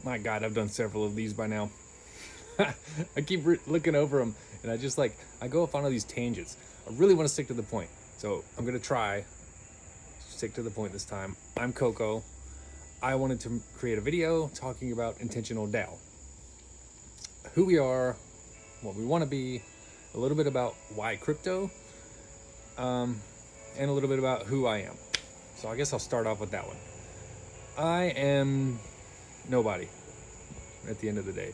My God, I've done several of these by now. I keep looking over them, and I go off on all these tangents. I really want to stick to the point, so I'm gonna try stick to the point this time. I'm Coco. I wanted to create a video talking about intentional DAO, who we are, what we want to be, a little bit about why crypto, and a little bit about who I am. So I guess I'll start off with that one. I am nobody at the end of the day.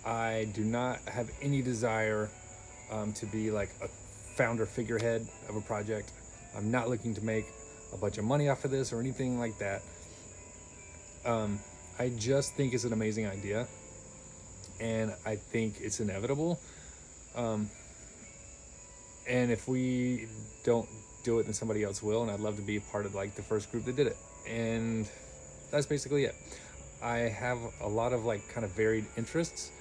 I do not have any desire to be like a founder figurehead of a project. I'm not looking to make a bunch of money off of this or anything like that. I just think it's an amazing idea, and I think it's inevitable. And if we don't do it, then somebody else will, and I'd love to be a part of like the first group that did it. And that's basically it. I have a lot of like kind of varied interests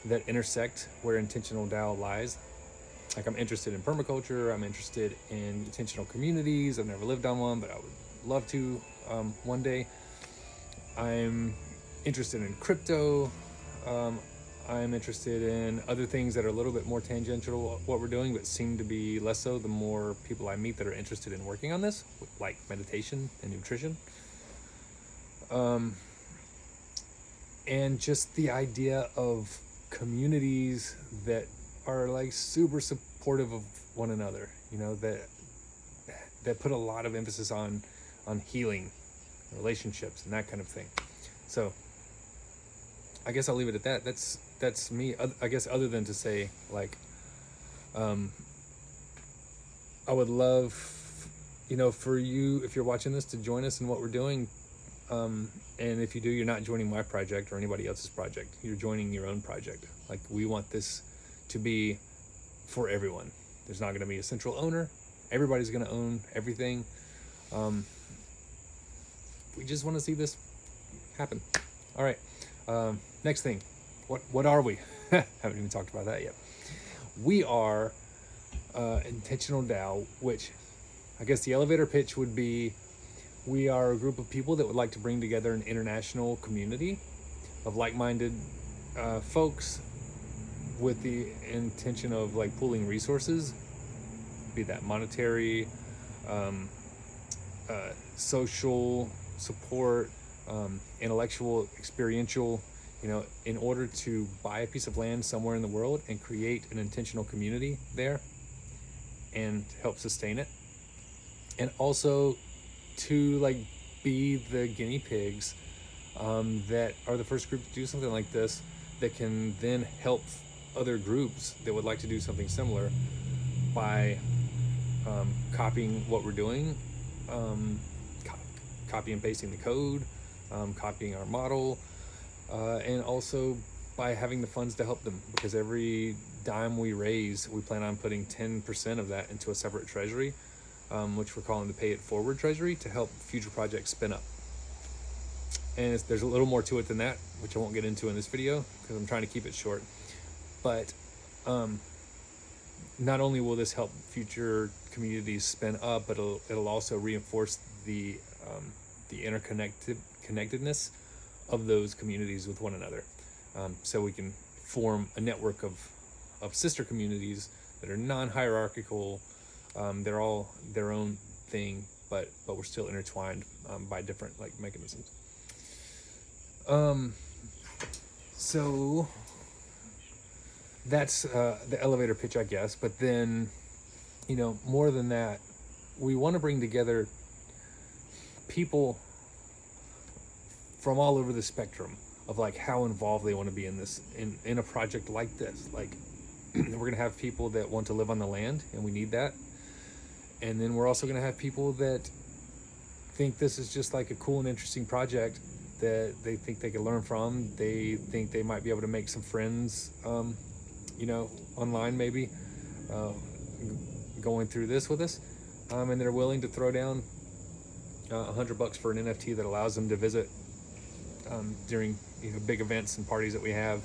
that intersect where intentional DAO lies. Like I'm interested in permaculture, I'm interested in intentional communities. I've never lived on one, but I would love to one day. I'm interested in crypto. I'm interested in other things that are a little bit more tangential to what we're doing, but seem to be less so the more people I meet that are interested in working on this, like meditation and nutrition. And just the idea of communities that are like super supportive of one another, you know, that put a lot of emphasis on healing relationships and that kind of thing. So I guess I'll leave it at that. That's me. I guess other than to say like, I would love, you know, for you, if you're watching this, to join us in what we're doing. And if you do, you're not joining my project or anybody else's project. You're joining your own project. Like, we want this to be for everyone. There's not going to be a central owner. Everybody's going to own everything. We just want to see this happen. All right. Next thing. What are we? Haven't even talked about that yet. We are Intentional DAO, which I guess the elevator pitch would be, we are a group of people that would like to bring together an international community of like-minded folks with the intention of like pooling resources, be that monetary, social support, intellectual, experiential, you know, in order to buy a piece of land somewhere in the world and create an intentional community there and help sustain it. And also to like be the guinea pigs that are the first group to do something like this, that can then help other groups that would like to do something similar by copying what we're doing, copy and pasting the code, copying our model, and also by having the funds to help them, because every dime we raise, we plan on putting 10% of that into a separate treasury, which we're calling the Pay It Forward Treasury, to help future projects spin up. And there's a little more to it than that, which I won't get into in this video because I'm trying to keep it short. But not only will this help future communities spin up, but it'll also reinforce the interconnectedness of those communities with one another. So we can form a network of sister communities that are non-hierarchical. They're all their own thing, but we're still intertwined by different like mechanisms. So that's the elevator pitch, I guess. But then, you know, more than that, we want to bring together people from all over the spectrum of like how involved they want to be in this, in a project like this. Like, we're going to have people that want to live on the land, and we need that. And then we're also going to have people that think this is just like a cool and interesting project that they think they can learn from. They think they might be able to make some friends, you know, online maybe, going through this with us. And they're willing to throw down $100 for an NFT that allows them to visit during, you know, big events and parties that we have.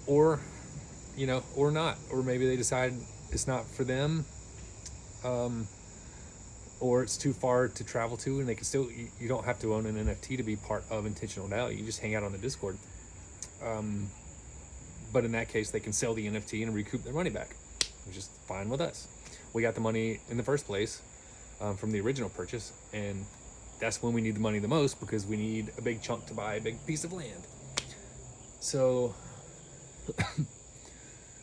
Or, you know, or not. Or maybe they decide it's not for them. or it's too far to travel to, and they can still, you don't have to own an NFT to be part of Intentional DAO. You can just hang out on the Discord. But in that case, they can sell the NFT and recoup their money back, which is fine with us. We got the money in the first place from the original purchase, and that's when we need the money the most, because we need a big chunk to buy a big piece of land. So,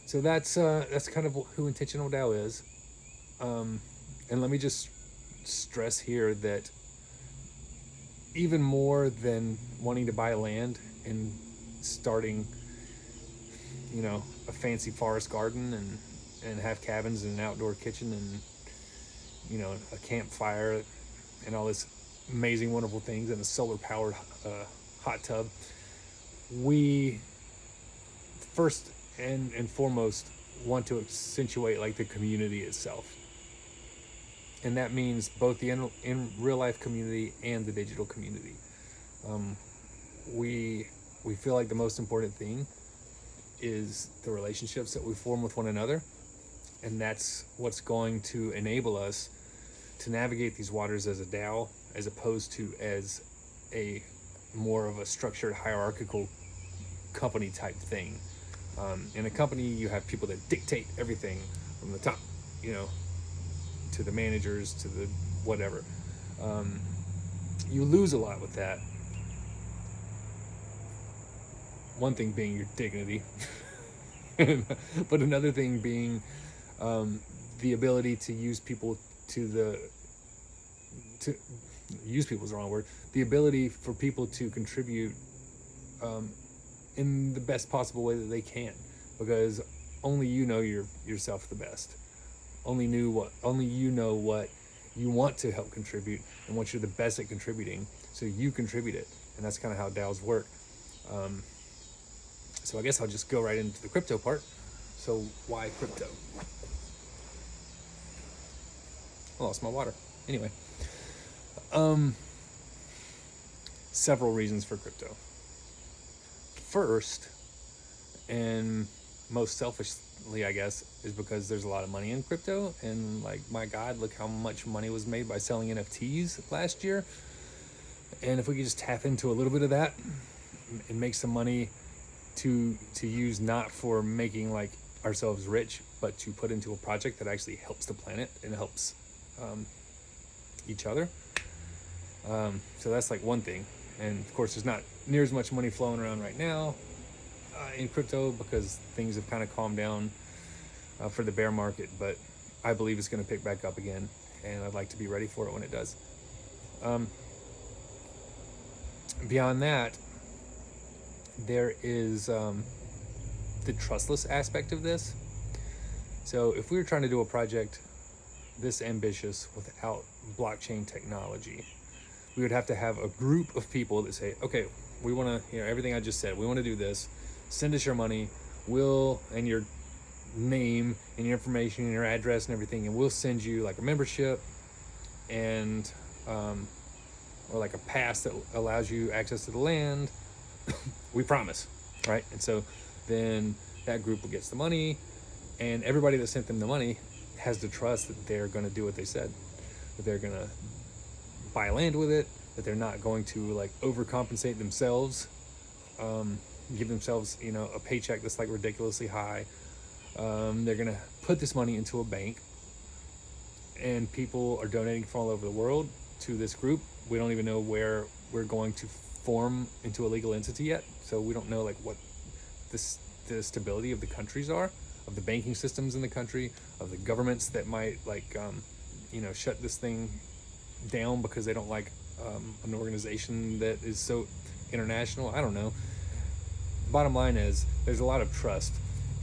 so that's kind of who Intentional DAO is. And let me just stress here that even more than wanting to buy land and starting, a fancy forest garden and have cabins and an outdoor kitchen and, a campfire and all this amazing, wonderful things and a solar powered hot tub, we first and foremost want to accentuate like the community itself. And that means both the in real life community and the digital community. We feel like the most important thing is the relationships that we form with one another, and that's what's going to enable us to navigate these waters as a DAO, as opposed to as a more of a structured hierarchical company type thing. In a company, you have people that dictate everything from the top, to the managers, to the whatever. You lose a lot with that. One thing being your dignity, but another thing being the ability to use people use people is the wrong word. The ability for people to contribute in the best possible way that they can, because only you know yourself the best. Only you know what you want to help contribute and what you're the best at contributing, so you contribute it. And that's kind of how DAOs work. So I guess I'll just go right into the crypto part. So why crypto? I lost my water. Anyway, several reasons for crypto. First, and most selfishly, I guess, is because there's a lot of money in crypto, and like, my God, look how much money was made by selling NFTs last year. And if we could just tap into a little bit of that and make some money to use, not for making like ourselves rich, but to put into a project that actually helps the planet and helps each other. So that's like one thing. And of course, there's not near as much money flowing around right now in crypto, because things have kind of calmed down for the bear market, but I believe it's going to pick back up again, and I'd like to be ready for it when it does. Beyond that, there is the trustless aspect of this. So if we were trying to do a project this ambitious without blockchain technology, we would have to have a group of people that say, okay, we want to, everything I just said, we want to do this, send us your money, and your name and your information and your address and everything, and we'll send you like a membership and or like a pass that allows you access to the land. We promise, right? And so then that group gets the money, and everybody that sent them the money has the trust that they're going to do what they said, that they're going to buy land with it, that they're not going to like overcompensate themselves, give themselves, a paycheck that's like ridiculously high. They're going to put this money into a bank, and people are donating from all over the world to this group. We don't even know where we're going to form into a legal entity yet, so we don't know like what the stability of the countries are, of the banking systems in the country, of the governments that might like shut this thing down because they don't like an organization that is so international. I don't know. Bottom line is, there's a lot of trust,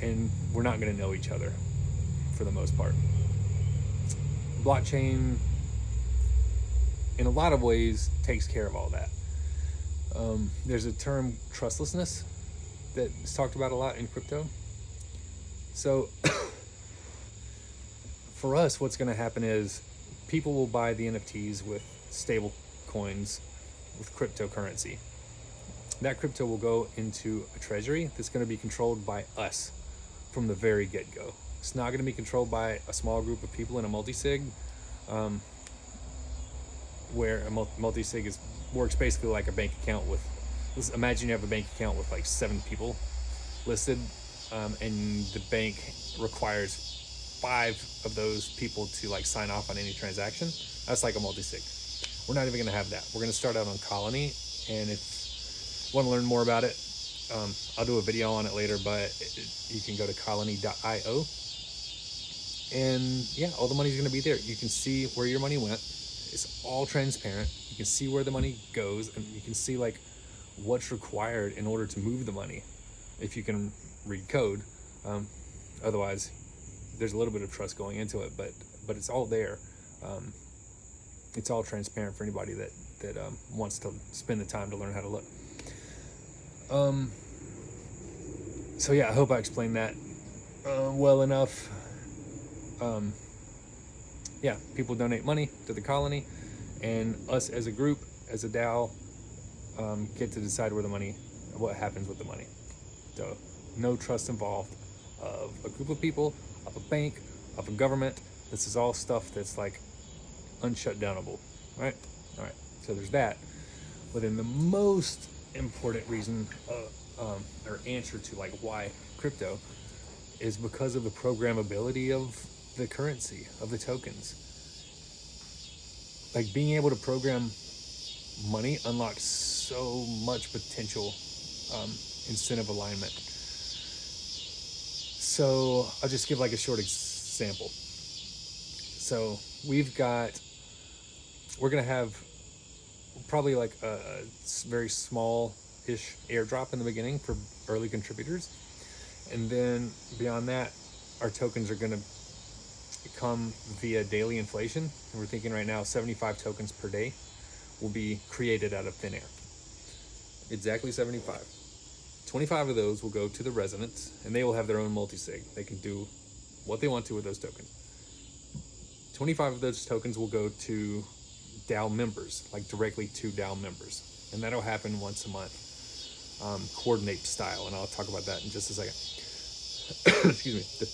and we're not going to know each other for the most part. Blockchain, in a lot of ways, takes care of all that. There's a term, trustlessness, that is talked about a lot in crypto. So for us, what's going to happen is people will buy the NFTs with stable coins, with cryptocurrency. That crypto will go into a treasury that's going to be controlled by us from the very get-go. It's not going to be controlled by a small group of people in a multi-sig. where a multi-sig works basically like a bank account with, imagine you have a bank account with like 7 people listed, and the bank requires 5 of those people to like sign off on any transaction. That's like a multi-sig. We're not even going to have that. We're going to start out on Colony, and if you want to learn more about it, I'll do a video on it later, but you can go to colony.io, and yeah, all the money's going to be there. You can see where your money went. It's all transparent. You can see where the money goes, and you can see like what's required in order to move the money, if you can read code. Otherwise, there's a little bit of trust going into it, but it's all there. It's all transparent for anybody that wants to spend the time to learn how to look. So yeah, I hope I explained that well enough. Yeah, people donate money to the colony, and us as a group, as a DAO, get to decide what happens with the money. So no trust involved of a group of people, of a bank, of a government. This is all stuff that's like unshutdownable, right? All right, so there's that. But then the most important reason or answer to like why crypto is because of the programmability of the currency, of the tokens. Like being able to program money unlocks so much potential incentive alignment. So I'll just give like a short example. So we're gonna have probably like a very small-ish airdrop in the beginning for early contributors, and then beyond that, our tokens are gonna come via daily inflation. And we're thinking right now 75 tokens per day will be created out of thin air. Exactly 75. 25 of those will go to the residents, and they will have their own multi-sig. They can do what they want to with those tokens. 25 of those tokens will go to DAO members, like directly to DAO members. And that'll happen once a month, coordinate style, and I'll talk about that in just a second. Excuse me. The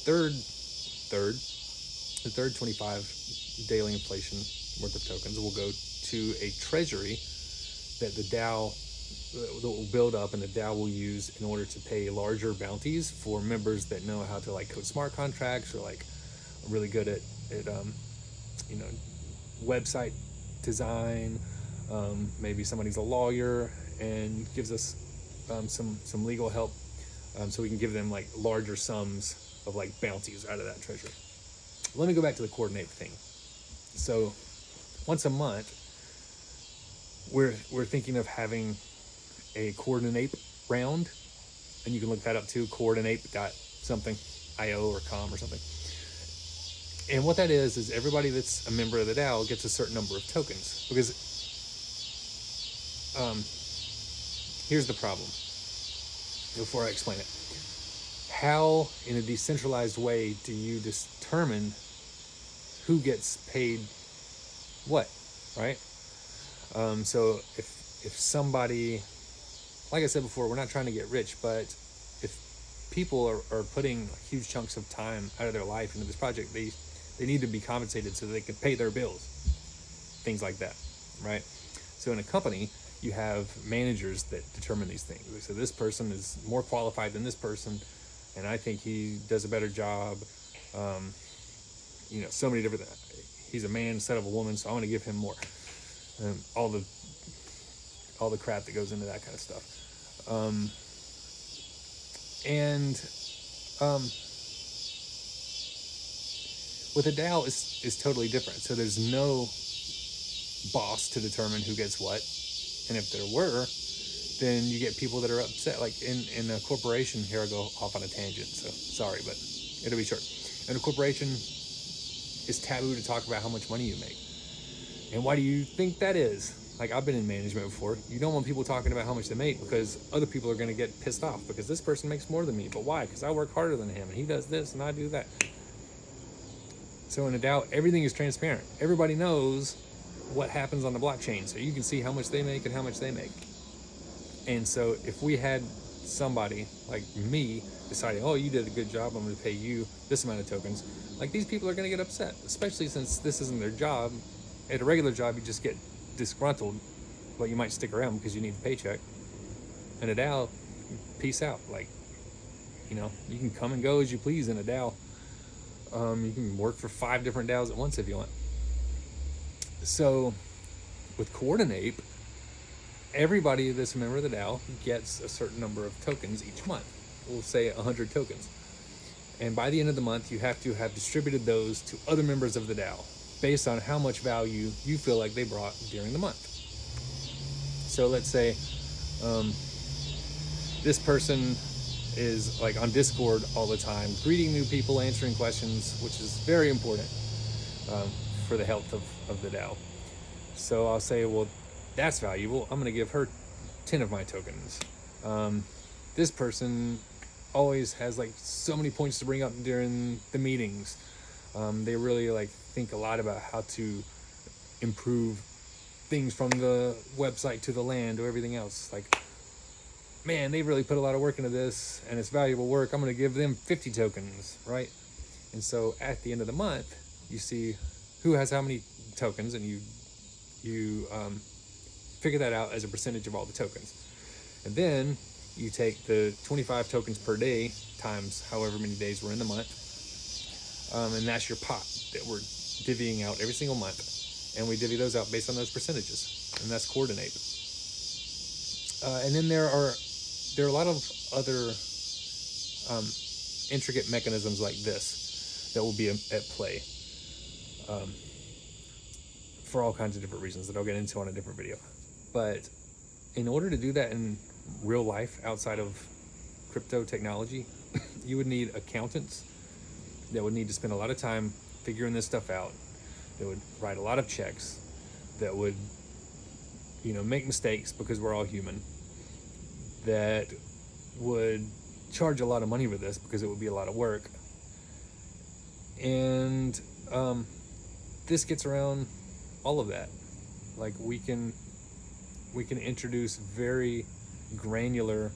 third 25 daily inflation worth of tokens will go to a treasury that the DAO that will build up, and the DAO will use in order to pay larger bounties for members that know how to like code smart contracts, or like are really good at website design. Maybe somebody's a lawyer and gives us some legal help, so we can give them like larger sums of like bounties out of that treasury. Let me go back to the coordinate thing. So once a month, we're thinking of having a coordinate round, and you can look that up too, coordinate.something.io or com or something. And what that is everybody that's a member of the DAO gets a certain number of tokens, because here's the problem before I explain it. How, in a decentralized way, do you determine who gets paid what, right? So if somebody, like I said before, we're not trying to get rich, but if people are putting huge chunks of time out of their life into this project, they need to be compensated so that they can pay their bills, things like that, right? So in a company, you have managers that determine these things. So this person is more qualified than this person, and I think he does a better job. So many different things. He's a man instead of a woman, so I want to give him more. All the crap that goes into that kind of stuff. With a DAO, is totally different. So there's no boss to determine who gets what. And if there were, then you get people that are upset. Like in a corporation, here I go off on a tangent, so sorry, but it'll be short. In a corporation, it's taboo to talk about how much money you make. And why do you think that is? Like, I've been in management before. You don't want people talking about how much they make, because other people are going to get pissed off because this person makes more than me. But why? Because I work harder than him, and he does this and I do that. So in a DAO, everything is transparent. Everybody knows what happens on the blockchain, so you can see how much they make and how much they make. And so if we had somebody like me deciding, oh, you did a good job, I'm going to pay you this amount of tokens, like, these people are going to get upset, especially since this isn't their job. At a regular job, you just get disgruntled, but you might stick around because you need a paycheck. And a DAO, peace out. Like, you can come and go as you please in a DAO. You can work for 5 different DAOs at once if you want. So with Coordinate, everybody that's a member of the DAO gets a certain number of tokens each month. We'll say 100 tokens. And by the end of the month, you have to have distributed those to other members of the DAO based on how much value you feel like they brought during the month. So let's say this person is like on Discord all the time, greeting new people, answering questions, which is very important for the health of the DAO. So I'll say, well, that's valuable. I'm going to give her 10 of my tokens. This person always has like so many points to bring up during the meetings. They really like think a lot about how to improve things from the website to the land or everything else. Like, man, they really put a lot of work into this and it's valuable work. I'm going to give them 50 tokens, right? And so at the end of the month, you see who has how many tokens, and you figure that out as a percentage of all the tokens. And then you take the 25 tokens per day times however many days we're in the month, and that's your pot that we're divvying out every single month. And we divvy those out based on those percentages, and that's Coordinate. And then there are a lot of other intricate mechanisms like this that will be at play for all kinds of different reasons that I'll get into on a different video. But in order to do that in real life outside of crypto technology, you would need accountants that would need to spend a lot of time figuring this stuff out, that would write a lot of checks, that would make mistakes because we're all human, that would charge a lot of money for this because it would be a lot of work. And this gets around all of that. Like, we can introduce very granular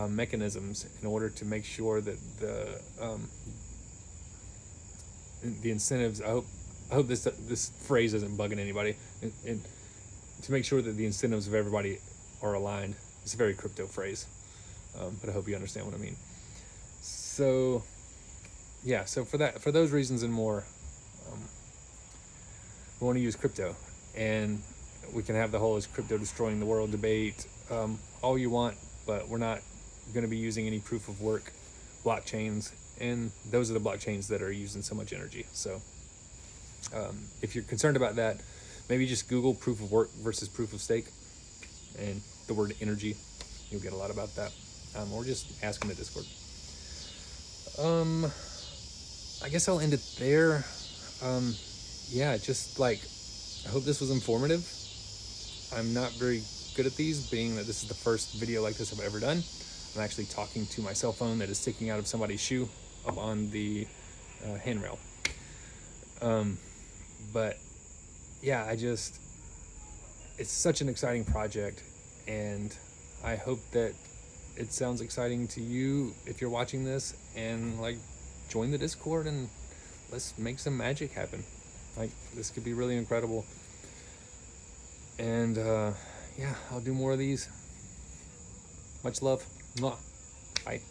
mechanisms in order to make sure that the incentives, I hope this phrase isn't bugging anybody, and to make sure that the incentives of everybody are aligned. It's a very crypto phrase, but I hope you understand what I mean. So yeah, so for those reasons and more, we want to use crypto, and we can have the whole "is crypto destroying the world" debate all you want, but we're not going to be using any proof of work blockchains, and those are the blockchains that are using so much energy. So if you're concerned about that, maybe just Google proof of work versus proof of stake and the word energy. You'll get a lot about that, or just ask in the Discord. I guess I'll end it there. Yeah, just like, I hope this was informative. I'm not very good at these, being that this is the first video like this I've ever done. I'm actually talking to my cell phone that is sticking out of somebody's shoe up on the handrail. But yeah, it's such an exciting project, and I hope that it sounds exciting to you if you're watching this, and like, join the Discord and let's make some magic happen. Like, this could be really incredible. And yeah, I'll do more of these. Much love. Mwah. Bye.